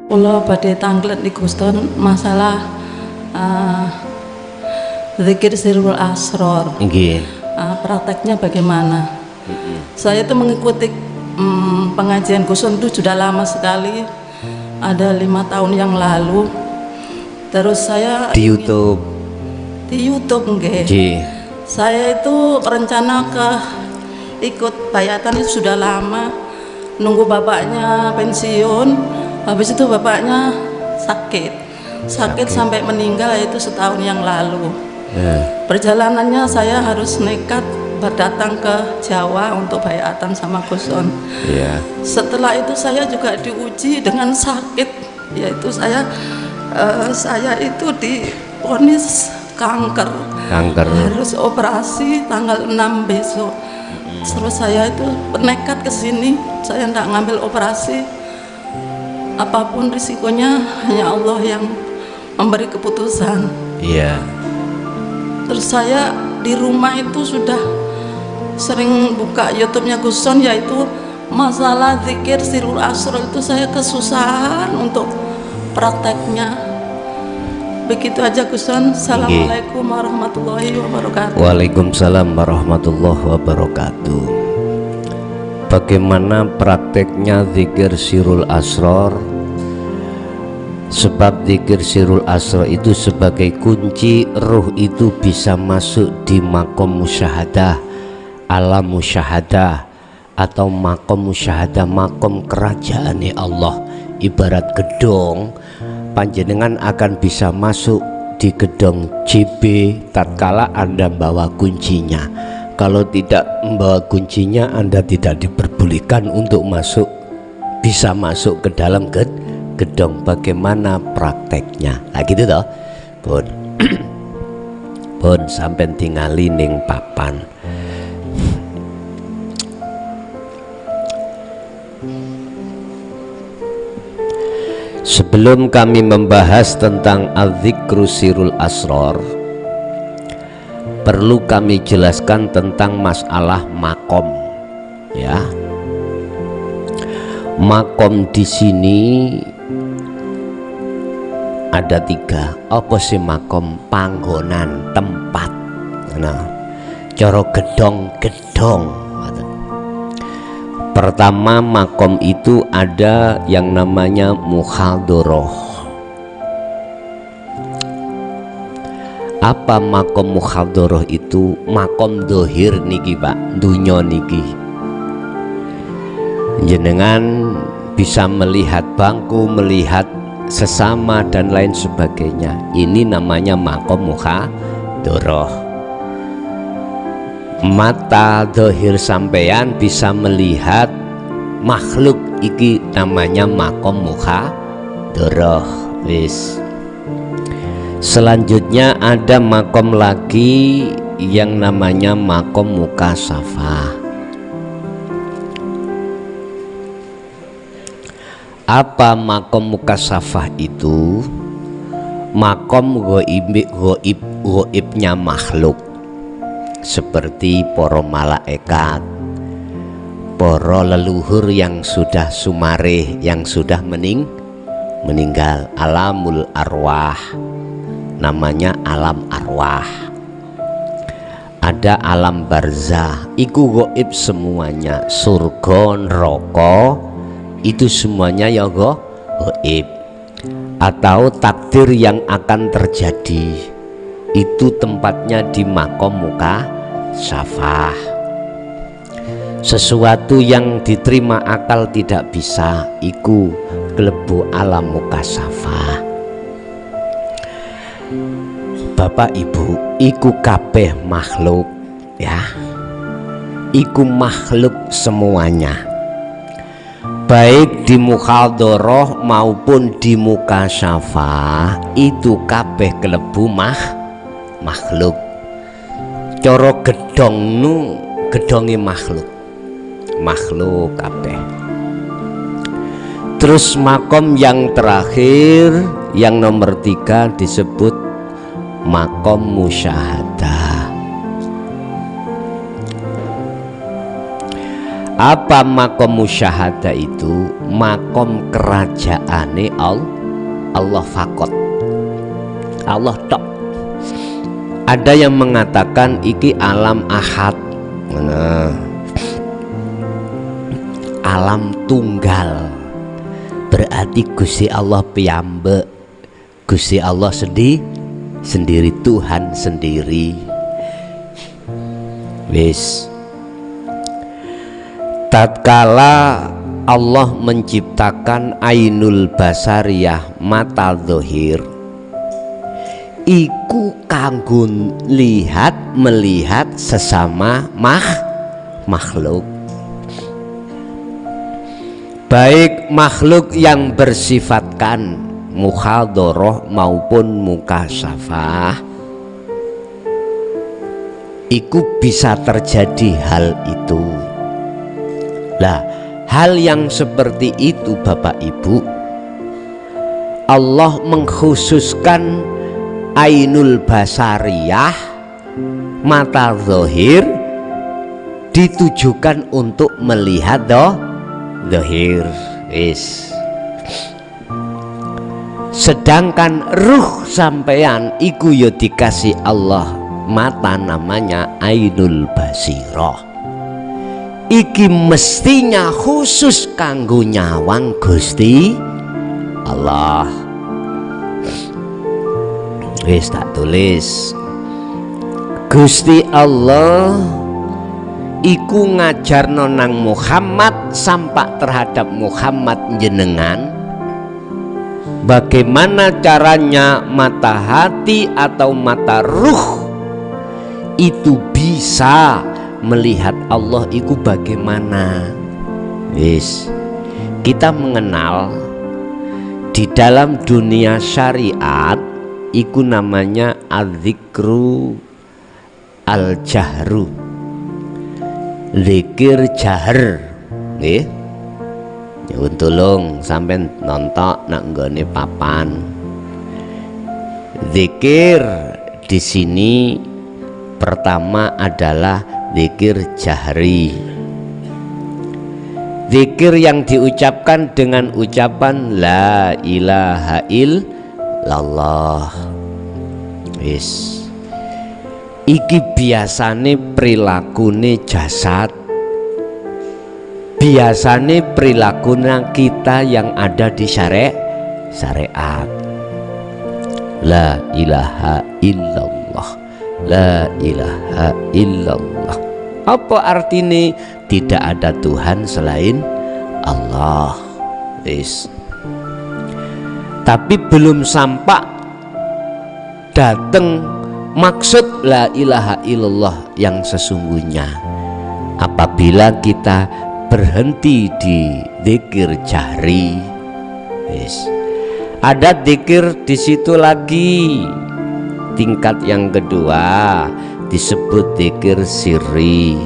Kula badhe tanglet niku Gusti masalah zikir sirrul asror. Nggih. Prakteknya bagaimana? Saya itu mengikuti pengajian Gusun itu sudah lama sekali, ada 5 tahun yang lalu. Terus saya Di YouTube. di YouTube nggih. Nggih. Saya itu rencana ikut bayatan itu sudah lama, nunggu bapaknya pensiun, habis itu bapaknya sakit sampai meninggal, itu setahun yang lalu. Perjalanannya saya harus nekat berdatang ke Jawa untuk bayatan sama Gusun. Setelah itu saya juga diuji dengan sakit, yaitu saya itu divonis kanker, harus operasi tanggal 6 besok. Terus saya itu nekat ke sini, saya tidak ngambil operasi, apapun risikonya hanya Allah yang memberi keputusan. Terus saya di rumah itu sudah sering buka YouTube-nya Gusun, yaitu masalah zikir sirrul asror itu saya kesusahan untuk prakteknya. Begitu aja Gusun. Assalamualaikum warahmatullahi wabarakatuh. Waalaikumsalam warahmatullahi wabarakatuh. Bagaimana prakteknya zikir sirrul asror? Sebab zikir sirrul asror itu sebagai kunci ruh itu bisa masuk di makom musyahadah, alam musyahadah, atau makom musyahadah, makom kerajaan Allah. Ibarat gedong, panjenengan akan bisa masuk di gedong JB tatkala Anda bawa kuncinya. Kalau tidak membawa kuncinya, Anda tidak diperbolehkan untuk bisa masuk ke dalam gedong. Bagaimana prakteknya? Nah gitu toh, pun pun sampai tingali ning papan. Sebelum kami membahas tentang al-dzikru sirrul asror, perlu kami jelaskan tentang masalah makom, ya. Makom di sini ada 3. Apa sih makom? Panggonan, tempat. Nah, cara gedong. Pertama, makom itu ada yang namanya muhadharah. Apa makom muhadharah itu? Makom dohir niki Pak, dunya niki. Jenengan bisa melihat bangku, melihat sesama dan lain sebagainya. Ini namanya makom muhadharah. Mata dohir sampeyan bisa melihat makhluk, iki namanya makom muhadharah. Wis. Selanjutnya ada makom lagi yang namanya makom mukasyafah. Apa makom mukasyafah itu? Makom goibnya makhluk, seperti para malaikat, para leluhur yang sudah sumareh, yang sudah meninggal. Alamul arwah, namanya alam arwah. Ada alam barzah, iku goib semuanya. Surga, neraka, itu semuanya ya goib. Atau takdir yang akan terjadi, itu tempatnya di makom mukasyafah. Sesuatu yang diterima akal tidak bisa, iku klebu alam mukasyafah. Bapak Ibu, iku kabeh makhluk, ya. Iku makhluk semuanya, baik di muhadharah maupun di mukasyafah, itu kabeh klebu makhluk. Cara gedongnu gedonge makhluk kabeh. Terus makom yang terakhir, yang nomor 3, disebut makom musyahadah. Apa makom musyahadah itu? Makom kerajaane Allah fakot, Allah tok. Ada yang mengatakan iki alam ahad, nah, alam tunggal, berarti Gusti Allah piyambak, Gusti Allah sendiri, Tuhan sendiri. Wis, tatkala Allah menciptakan ainul basariyah, mata zahir, iku kanggo melihat sesama makhluk, baik makhluk yang bersifatkan mukhadharah maupun mukasyafah. Iku bisa terjadi hal itu. Lah, hal yang seperti itu Bapak Ibu, Allah mengkhususkan ainul basariyah, mata zahir, ditujukan untuk melihat zahir. Sedangkan ruh sampean iku ya dikasih Allah mata, namanya ainul basirah. Iki mestinya khusus kanggo nyawang Gusti Allah. Wis tak tulis, Gusti Allah iku ngajarno nang Muhammad, sampak terhadap Muhammad jenengan, bagaimana caranya mata hati atau mata ruh itu bisa melihat Allah iku bagaimana. Wis, kita mengenal di dalam dunia syariat iku namanya adzikru al-jahru, zikir jahr. Nggih, nyuwun tulung sampean nonton nak nggone papan. Zikir di sini pertama adalah zikir jahri, zikir yang diucapkan dengan ucapan la ilaha illallah. Wis, iki biasane prilakune jasad, biasane prilakune kita yang ada di syariat. La ilaha illallah, la ilaha illallah. Apa artinya? Tidak ada Tuhan selain Allah. Wis. Tapi belum sampai datang maksud la ilaha illallah yang sesungguhnya. Apabila kita berhenti di zikir jahri, wis, ada zikir di situ lagi. Tingkat yang kedua disebut zikir sirri.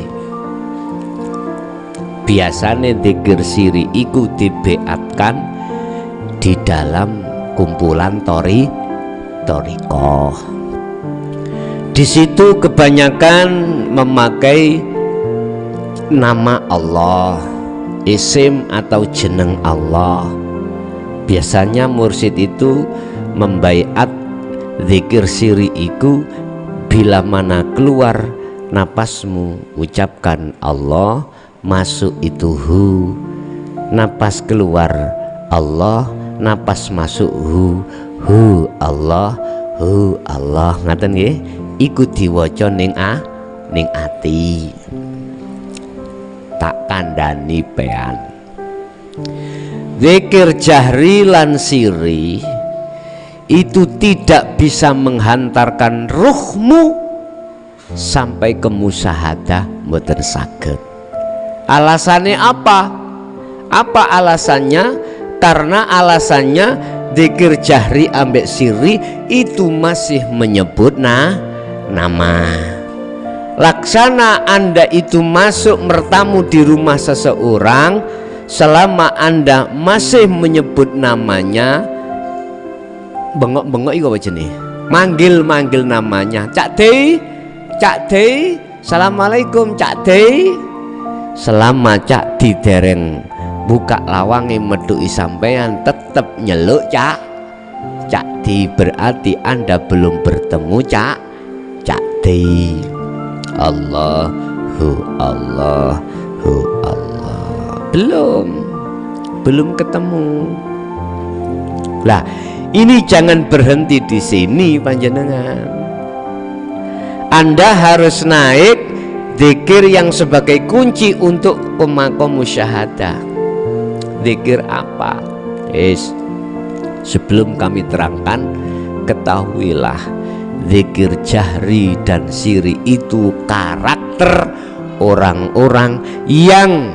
Biasanya zikir sirri iku dibeatkan di dalam kumpulan torikoh. Di situ kebanyakan memakai nama Allah, isim atau jeneng Allah. Biasanya mursyid itu membaiat zikir sirri iku, bila mana keluar napasmu ucapkan Allah, masuk itu hu, napas keluar Allah, napas masuk hu Allah, hu Allah. Ngaten nggih, iku diwaca ning ati. Tak kandhani pean. Zikir jahri lan sirri itu tidak bisa menghantarkan ruhmu sampai ke musyahadah, mboten saged. Alasannya apa? Apa alasannya? Karena alasannya zikir jahri ambek sirri itu masih menyebut nama. Laksana Anda itu masuk bertamu di rumah seseorang, selama Anda masih menyebut namanya, bengok-bengok itu apa jenis? Manggil namanya. Cak Dei, Assalamualaikum Cak Dei. selama cak didereng buka lawange metuki sampean tetep nyeluk cak di berarti Anda belum bertemu cak di. Allahu Allah belum ketemu. Lah ini jangan berhenti di sini panjenengan. Anda harus naik zikir yang sebagai kunci untuk pemakom musyahadah. Zikir apa? Sebelum kami terangkan, ketahuilah zikir jahri dan siri itu karakter orang-orang yang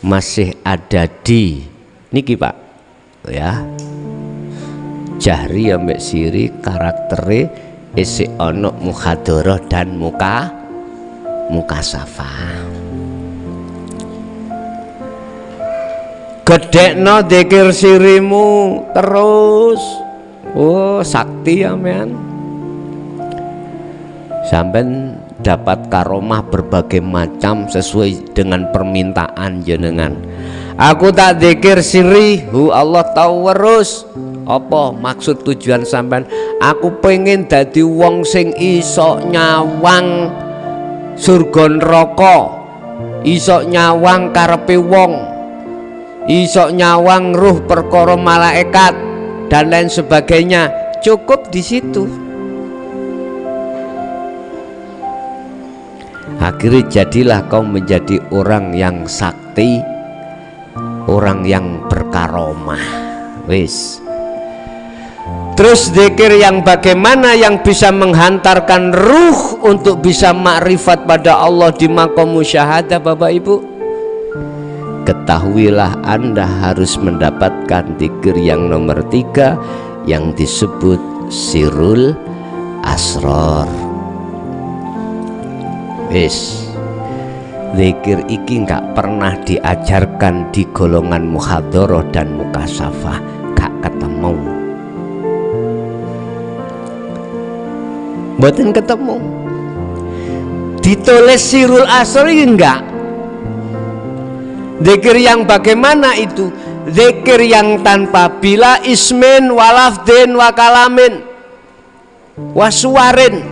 masih ada di niki Pak ya. Jahri ambek siri karaktere isih ana muhadharah dan mukasafah. Gedekno zikir sirimu terus. Oh sakti ya men. Sampai dapat karomah berbagai macam sesuai dengan permintaan jenengan. Aku tak zikir siri, Allah tahu terus. Apa maksud tujuan sampean? Aku pengen dadi wong sing iso nyawang surga neraka, iso nyawang karepe wong, iso nyawang ruh perkara malaikat dan lain sebagainya. Cukup di situ. Akhirnya jadilah kau menjadi orang yang sakti, orang yang berkaromah. Wis. Terus zikir yang bagaimana yang bisa menghantarkan ruh untuk bisa makrifat pada Allah di maqam musyahadah Bapak Ibu. Ketahuilah Anda harus mendapatkan zikir yang nomor 3 yang disebut sirul asrar. Zikir iki nggak pernah diajarkan di golongan muhadharah dan mukasafah, gak ketemu. Mboten ketemu. Ditulis sirul asri enggak. Zikir yang bagaimana itu? Zikir yang tanpa bila ismin walafdin wakalamin waswarin.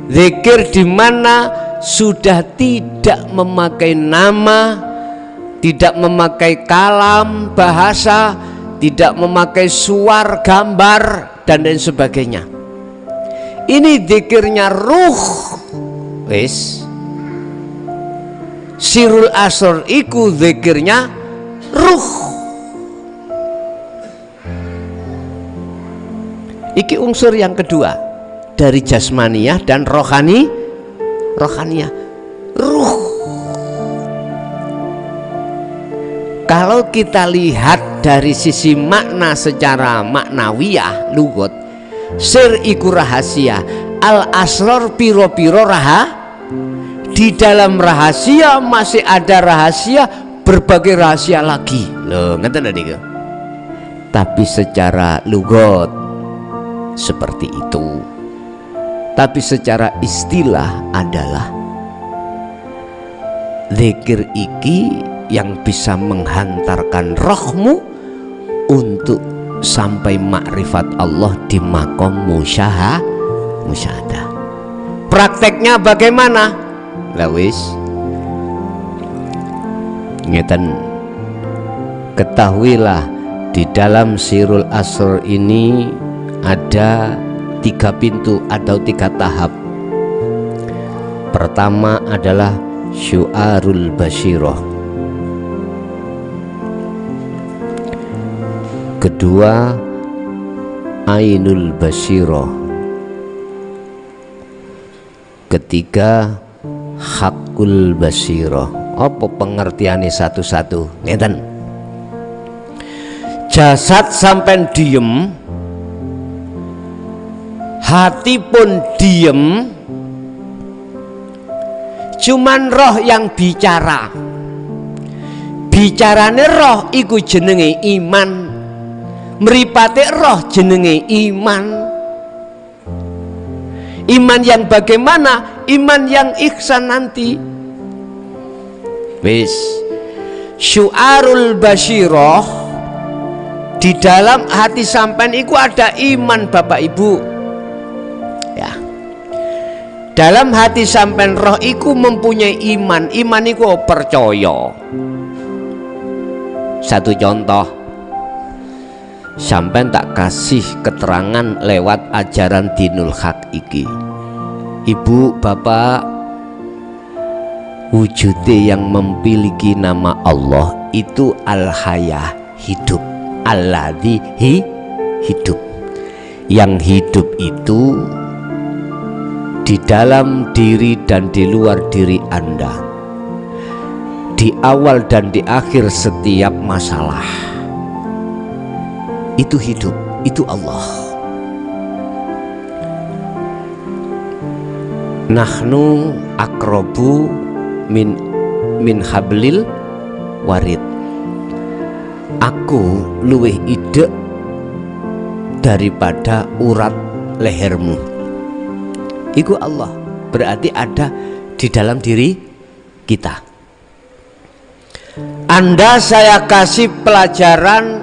Zikir di mana sudah tidak memakai nama, tidak memakai kalam bahasa, tidak memakai suar gambar dan lain sebagainya. Ini zikirnya ruh. Wis. Sirul asr iku zikirnya ruh. Iki unsur yang kedua dari jasmaniyah dan rohaniyah. Ruh. Kalau kita lihat dari sisi makna secara maknawiyah lugot, sir iku rahasia, al asrar piro-piro di dalam rahasia masih ada rahasia, berbagai rahasia lagi. Loh, ngeten niku. Tapi secara lugot seperti itu. Tapi secara istilah adalah zikir iki yang bisa menghantarkan rohmu untuk sampai makrifat Allah di maqam musyahadah. Prakteknya bagaimana? Lawis ngeten, ketahuilah di dalam sirul asr ini ada 3 pintu atau 3 tahap. Pertama adalah syu'arul basyirah, kedua ainul basyirah, ketiga hakul basyirah. Apa pengertiannya satu-satu? Ngeten. Jasad sampai diem, hati pun diem, cuman roh yang bicara. Bicarane roh iku jenenge iman, mripate roh jenenge iman. Iman yang bagaimana? Iman yang ihsan nanti. Wis. Syu'arul basyirah, di dalam hati sampean iku ada iman Bapak Ibu. Ya. Dalam hati sampean roh iku mempunyai iman. Iman iku percaya. Satu contoh, sampean tak kasih keterangan lewat ajaran dinul haq iki. Ibu, bapak, wujudnya yang memiliki nama Allah itu al-hayah, hidup. Alladzi hidup. Yang hidup itu di dalam diri dan di luar diri Anda, di awal dan di akhir setiap masalah. Itu hidup, itu Allah. Nahnu akrobu min hablil warid. Aku luwih ide daripada urat lehermu. Iku Allah, berarti ada di dalam diri kita. Anda saya kasih pelajaran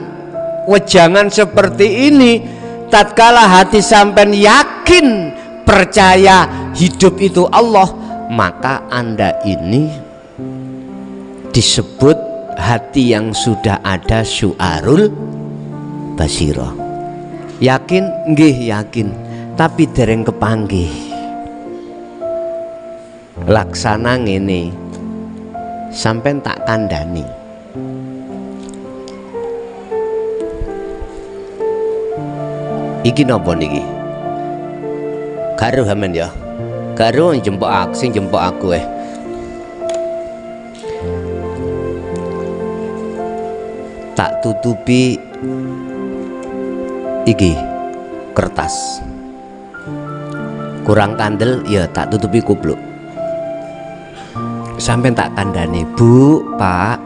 wejangan seperti ini, tatkala hati sampean yakin percaya hidup itu Allah, maka Anda ini disebut hati yang sudah ada syu'arul basirah. Yakin nggih yakin, tapi dereng kepanggih. Laksana ngene, sampean tak kandhani. Iki napa niki? Karo sampean ya. Karo jempok aku, sing jempok aku tak tutupi iki kertas. Kurang kandel ya tak tutupi kupluk. Sampai tak kandani, Bu, Pak,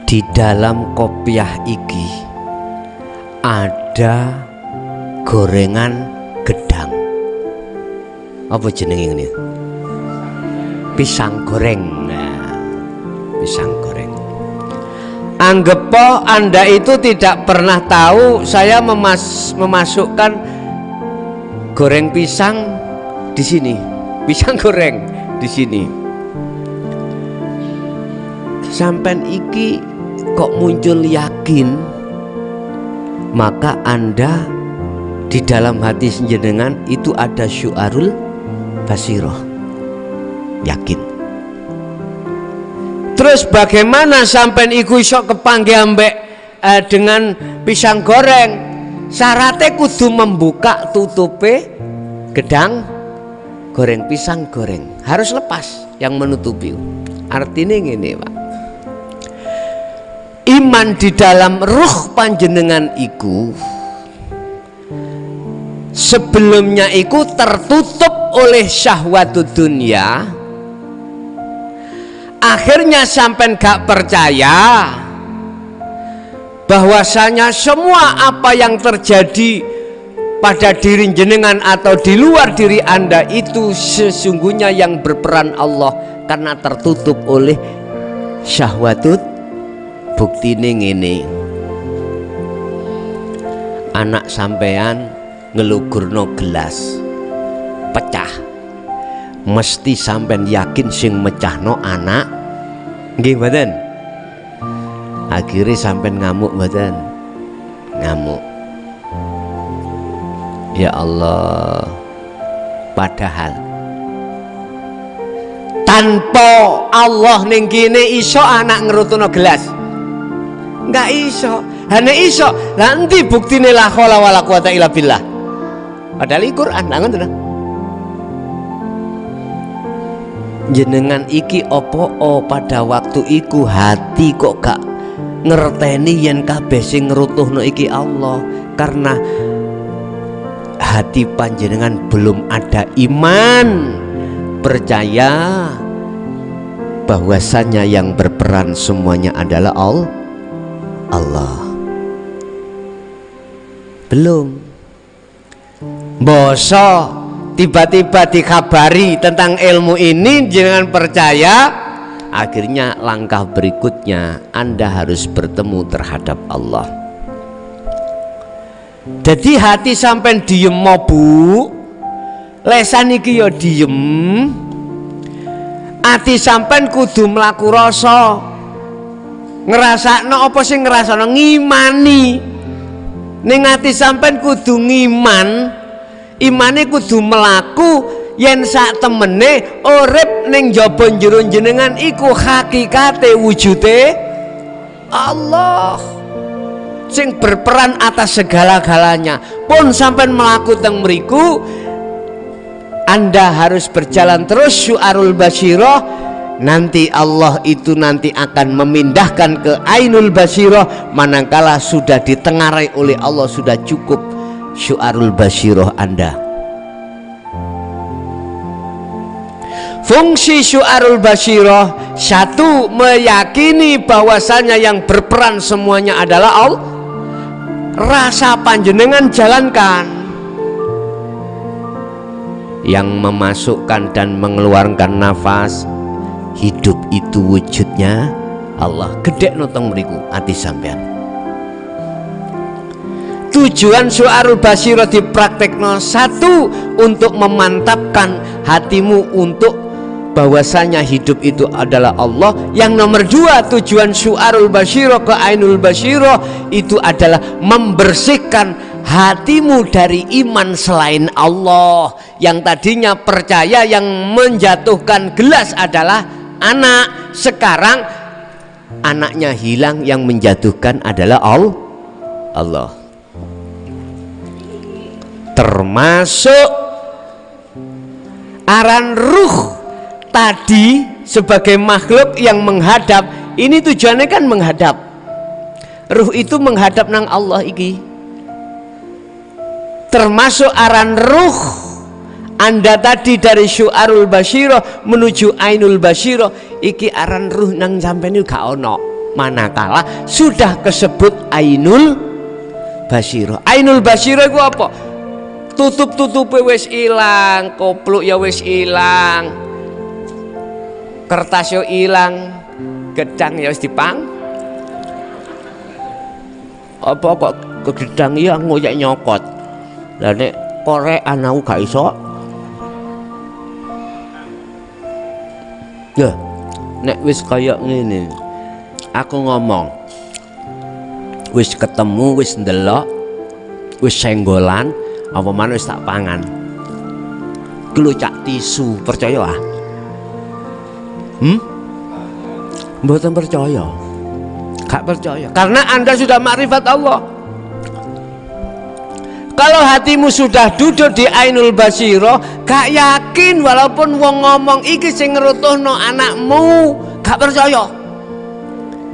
di dalam kopiah iki ada gorengan gedang. Apa jenenge ini? Pisang goreng. Nah, pisang goreng. Anggap Anda itu tidak pernah tahu saya memasukkan goreng pisang di sini. Pisang goreng di sini. Sampai iki kok muncul yakin, maka Anda di dalam hati jenengan itu ada syu'arul basirah, yakin. Terus bagaimana sampai iku iso kepanggih ambek dengan pisang goreng? Syaratnya kudu membuka tutupe gedang goreng, pisang goreng harus lepas yang menutupi. Artinya gini Pak, iman di dalam ruh panjenengan iku sebelumnya iku tertutup oleh syahwatud dunia. Akhirnya sampai gak percaya bahwasanya semua apa yang terjadi pada diri jenengan atau di luar diri Anda itu sesungguhnya yang berperan Allah, karena tertutup oleh syahwatut. Buktine ngene, anak sampean ngelugurno gelas pecah, mesti sampean yakin sing mecahno anak nggih mboten? Akhirnya sampean ngamuk mboten? Ngamuk. Ya Allah, padahal tanpa Allah ning kene iso anak ngerutuno gelas? Enggak iso. Hanya iso nanti buktine la haula wala quwata illa billah. Padahal Al-Qur'an ngoten. Jenengan iki opo pada waktu iku hati kok gak ngerteni yen kabeh sing ngrutuhno iki Allah, karena hati panjenengan belum ada iman percaya bahwasanya yang berperan semuanya adalah Allah. Belum. Boso tiba-tiba dikabari tentang ilmu ini, jangan percaya, akhirnya langkah berikutnya Anda harus bertemu terhadap Allah. Jadi hati sampai diem mau bu, lesan iki ya diem, hati sampai kudu mlaku rasa, ngerasakno apa sih ngerasakno ngimani. Ning hati sampai kudu ngiman, imane kudu mlaku. Yen sak temene urip ning jaba njero jenengan iku hakikate wujude Allah sing berperan atas segala-galanya. Pun sampean mlaku teng mriku, Anda harus berjalan terus syu'arul basyirah. Nanti Allah itu nanti akan memindahkan ke ainul basyirah manakala sudah ditengarai oleh Allah, sudah cukup syu'arul basyirah Anda. Fungsi syu'arul basyirah, satu, meyakini bahwasanya yang berperan semuanya adalah Allah. Rasa panjenengan jalankan, yang memasukkan dan mengeluarkan nafas, hidup itu wujudnya Allah. Gedek notong mriku ati sampean. Tujuan syu'arul basyirah dipraktekno, satu, untuk memantapkan hatimu untuk bahwasanya hidup itu adalah Allah. Yang nomor dua, tujuan syu'arul basyirah ke ainul basyirah itu adalah membersihkan hatimu dari iman selain Allah. Yang tadinya percaya yang menjatuhkan gelas adalah anak, sekarang anaknya hilang, yang menjatuhkan adalah Allah. Termasuk aran ruh tadi sebagai makhluk yang menghadap, ini tujuannya kan menghadap. Ruh itu menghadap nang Allah iki. Termasuk aran ruh Anda tadi dari syu'arul basyirah menuju ainul basyirah, iki aran ruh nang sampeyan gak ono manakala sudah kesebut ainul basyirah. Ainul basyirah iku apa? Tutup-tutupe wis ilang, kopluk ya wis ilang, kertas yo ilang, gedang ya wis dipang. Apa kok gedang ya ngoyak nyokot. Lah nek korek anakku gak iso. Ya, nek wis kaya ngene, aku ngomong, wis ketemu, wis ndelok, wis senggolan, apa mana wis tak pangan. Kelucak tisu, percaya ah? Mboten percaya. Gak percaya. Karena Anda sudah makrifat Allah. Kalau hatimu sudah duduk di ainul basyirah, gak yakin walaupun wong ngomong iki sing ngerutuhno anakmu, gak percaya.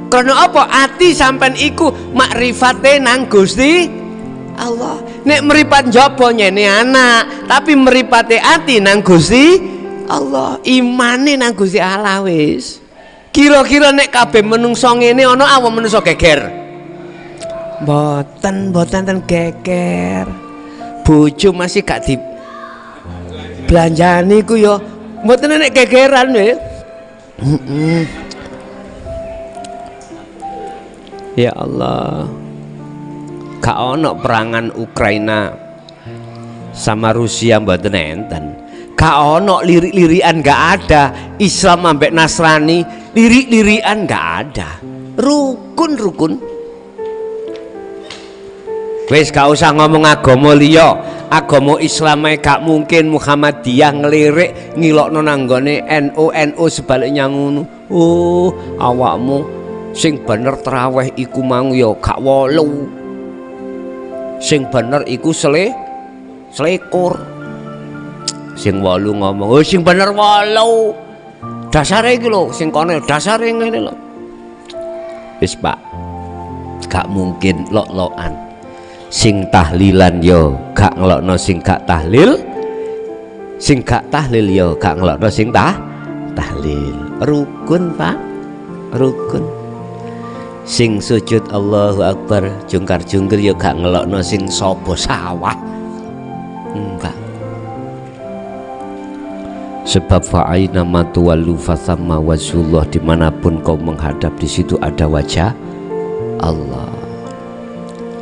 Karena apa? Hati sampean iku makrifate nang Gusti Allah. Nek meripat njaba nyene anak, tapi meripate hati nang Gusti Allah, imane nang Gusti Allah wis. Kira-kira nek kabeh menungso ngene ana apa menungso geger? Mboten ten geger. Bojo masih gak di belanjani ku ya mboten nek gegeran we. Ya Allah. Gak ono perangan Ukraina sama Rusia mboten enten. Gak ono lirik-lirikan, gak ada. Islam ambek Nasrani lirik-lirikan gak ada. Rukun. Wis gak usah ngomong agama liya. Agama Islam gak mungkin Muhammadiyah ngelirik ngilokno nanggone NU sebaliknya ngono. Oh, awakmu sing bener traweh iku mang ya gak 8. Sing bener iku selikur. Sing 8 ngomong, oh sing bener 8. Dasare iki lho, sing kono dasare ngene lho. Wis Pak, gak mungkin lok-lokan. Sing tahlilan yo gak ngelokno sing gak tahlil, sing gak tahlil yo gak ngelokno sing tahlil. Rukun Pak, rukun. Sing sujud Allahu Akbar jungkar-jungkir ya gak ngelokno sing sapa sawah. Enggak. sebab fa'aina ma tuwallu fathamma wajhullah, dimanapun kau menghadap di situ ada wajah Allah.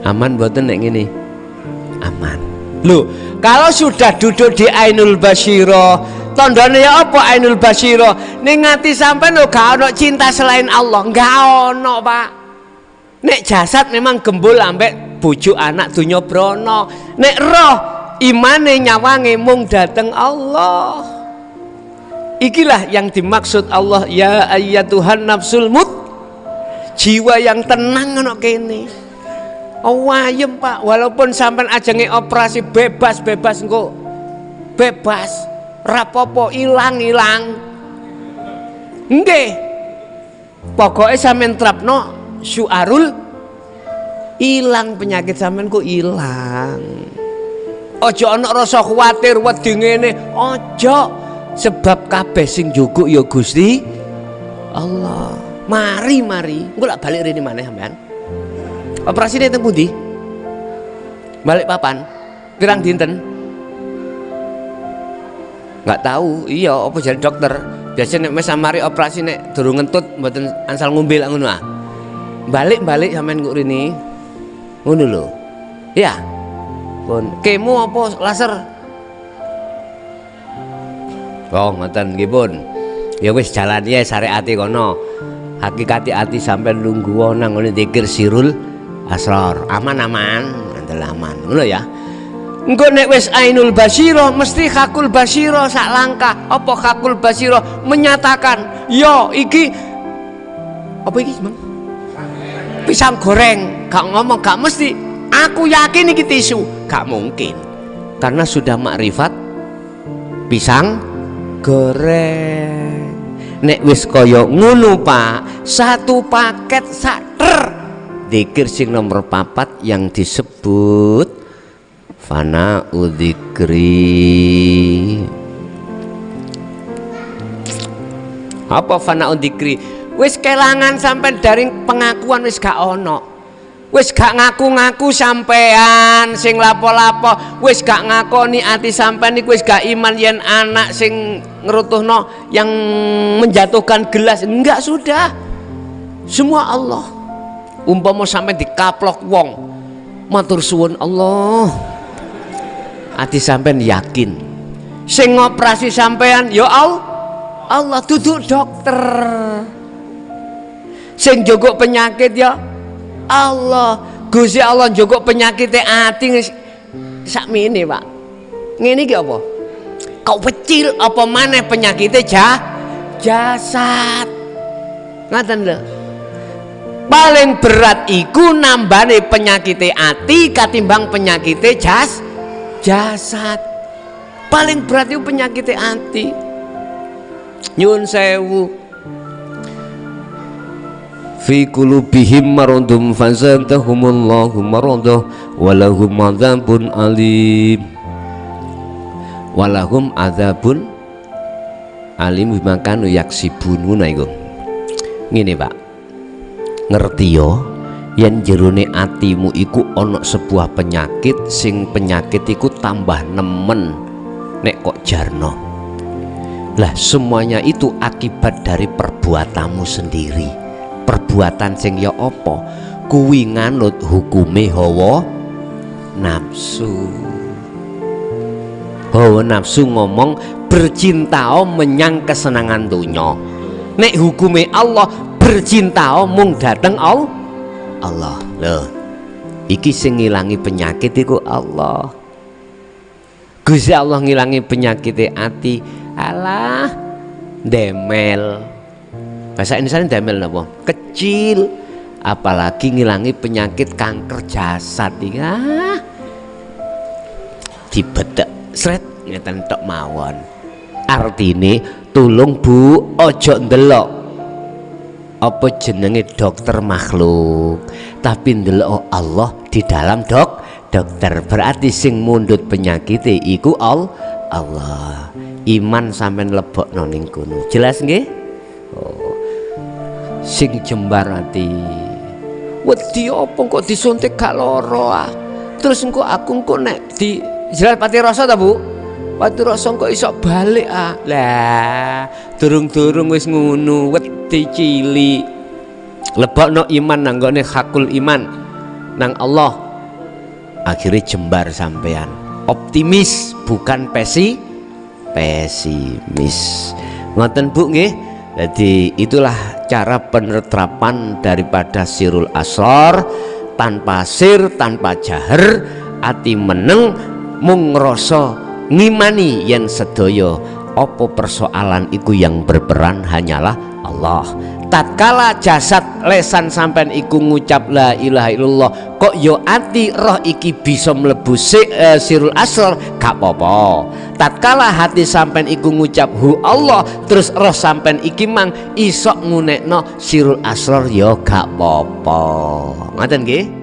Aman mboten nek ngene? Aman. Loh, kalau sudah duduk di Ainul Basyira, tandane ya apa Ainul Basyira? Ning ati sampean lho gak ono cinta selain Allah, enggak ono, Pak. Nek jasad memang gembul ambek bojo anak donya brana, nek roh imane nyawange mung dateng Allah. Ikilah yang dimaksud Allah, ya ayyatuhan nafsul mut, jiwa yang tenang ono kene. Wayem Pak, walaupun sampean ajenge operasi bebas engko bebas, rapopo ilang. Nggih. Pokoke sampean trapno syuarul ilang, penyakit sampean kok ilang. Ojo ana rasa kuwatir wedi ngene, ojo. Sebab kabeh sing njuguk ya Gusti Allah. Mari, engko lak balik rene maneh sampean. Operasine teng pundi? Balik papan. Pirang dinten? Enggak tahu. Iya, apa jare dokter? Biasanya nek wis mari operasi nek durung ngentut mboten ansal ngombe lak ngono ah. Balik sampean kok rene. Ngono lho. Ya. Pun kemo apa laser? Oh, ngoten nggih pun. Ya wis jalan ya syariate kono. Hakikati ati sampean lungguh nang ngene zikir sirul asrar. Aman, andel aman. Ngono ya. Engko nek wis Ainul Basyira mesti Hakul Basyira sak langkah. Apa Hakul Basyira menyatakan, yo iki apa iki, Bang? Pisang goreng. Gak ngomong, gak mesti. Aku yakin iki tisu. Gak mungkin. Karena sudah makrifat pisang goreng. Nek wis kaya ngono Pak, satu paket sater zikir sing nomor 4 yang disebut fana udzikri. Apa fana udzikri? Wis kelangan sampai dari pengakuan wis gak ono. Wis gak ngaku-ngaku sampean sing lapo-lapo, wis gak ngakoni ati sampean niku wis gak iman yen anak sing ngerutuhno yang menjatuhkan gelas, enggak, sudah semua Allah. Umpama sampe dikaplok wong matur suwun Allah, ati sampean yakin sing ngoperasi sampean ya Allah, duduk dokter. Sing jogok penyakit ya Allah. Gusti Allah jogok penyakit ati sakmene Pak. Ngene iki apa? Kau kecil apa maneh penyakite jasad. Ngaten lho. Paling berat iku nambane penyakite ati katimbang penyakite jasad. Paling berat itu penyakite ati. Nyun sewu. Fi qulubihim maradun fazadahumullahu maradah walahum adzabun alim. Walahum adzabun alim bima kanu yaksibun. Ngono iku. Ngene Pak. Ngerti yo yen jerone atimu iku ana sebuah penyakit sing penyakit iku tambah nemen nek kok jarno. Lah semuanya itu akibat dari perbuatanmu sendiri. Perbuatan sing ya apa? Kuwi nganut hukume hawa nafsu. Hawa nafsu ngomong bercintao menyang kesenangan dunya. Nek hukume Allah bercintao mung dateng Allah. Loh. Iki sing ngilangi penyakit iku Allah. Gusti Allah ngilangi penyakit ati. Alah demel. Bahasa Indonesia demel napa? Kecil. Apalagi ngilangi penyakit kanker jasad iki. Dibedek sret ngeten tok mawon. Artine tulung Bu, ojo ndelok apa jenenge dokter makhluk, tapi ndelok Allah di dalam dokter. Berarti sing mundhut penyakite iku Allah. Iman sampean lebokno ning kono. Jelas nggih? Oh. Sing jembar ati. Wedi apa kok disuntik gak lara ah. Terus engko aku engko nek di Jelas Pati Rasa ta Bu? Pati rasa kok iso balik ah. Lah, durung-durung wis ngono, wedi cilik. Lebokno iman nang nggone hakul iman nang Allah. Akhirnya jembar sampean. Optimis bukan pesimis. Ngoten Bu nggih. Jadi itulah cara penerapan daripada sirul asrar, tanpa sir, tanpa jahar, ati meneng mung ngrasa ngimani yen sedaya apa persoalan iku yang berperan hanyalah Allah. Tatkala jasad lesan sampean iku ngucap la ilaha illallah, kok yo ati roh iki bisa mlebu sirul asrar, gak apa-apa. Tatkala hati sampean iku ngucap hu Allah, terus roh sampean iki mang iso ngunekno sirul asrar, yo gak apa-apa. Ngoten nggih.